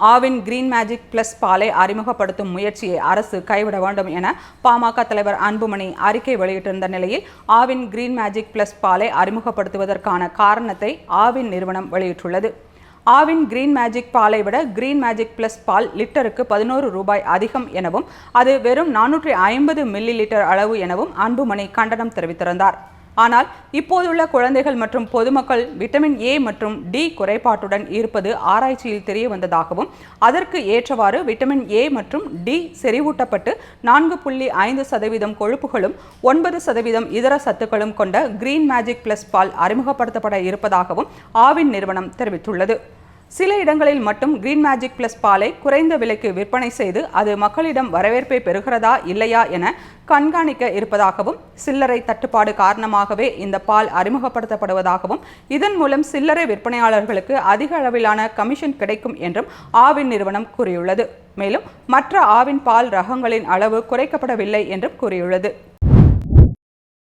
Aavin green magic plus பாலை அறிமுகப்படுத்தும் முயற்சியை அரசு கைவிட வேண்டும் என பாமக தலைவர் அன்புமணி அறிக்கை வெளியிட்டிருந்த நிலையில் ஆவின் கிரீன் மேஜிக் பிளஸ் பாலை அறிமுகப்படுத்துவதற்கான காரணத்தை ஆவின் நிறுவனம் வெளியிட்டுள்ளது. ஆவின் கிரீன் மேஜிக் பாலை விட கிரீன் மேஜிக் பிளஸ் பால் லிட்டருக்கு 11 ரூபாய் அதிகம் எனவும் அது வெறும் 450 மில்லி லிட்டர் அளவு எனவும் அன்புமணி கண்டனம் தெரிவித்திருந்தார். ஆனால் இப்போதுள்ள குழந்தைகள் மற்றும் பொதுமக்கள் விட்டமின் ஏ மற்றும் டி குறைபாட்டுடன் இருப்பது ஆராய்ச்சியில் தெரிய வந்ததாகவும் அதற்கு ஏற்றவாறு விட்டமின் ஏ மற்றும் டி செறிவூட்டப்பட்டு 4.5% கொழுப்புகளும் 9% இதர சத்துக்களும் கொண்ட கிரீன் மேஜிக் பிளஸ் பால் அறிமுகப்படுத்தப்பட இருப்பதாகவும் ஆவின் நிறுவனம் தெரிவித்துள்ளது. சில இடங்களில் மட்டும் கிரீன் மேஜிக் பிளஸ் பாலை குறைந்த விலைக்கு விற்பனை செய்து அது மக்களிடம் வரவேற்பை பெறுகிறதா இல்லையா என கண்காணிக்க இருப்பதாகவும் சில்லறை தட்டுப்பாடு காரணமாகவே இந்த பால் அறிமுகப்படுத்தப்படுவதாகவும் இதன் மூலம் சில்லறை விற்பனையாளர்களுக்கு அதிக அளவிலான கமிஷன் கிடைக்கும் என்றும் ஆவின் நிறுவனம் கூறியுள்ளது. மேலும் மற்ற ஆவின் பால் ரகங்களின் அளவு குறைக்கப்படவில்லை என்றும் கூறியுள்ளது.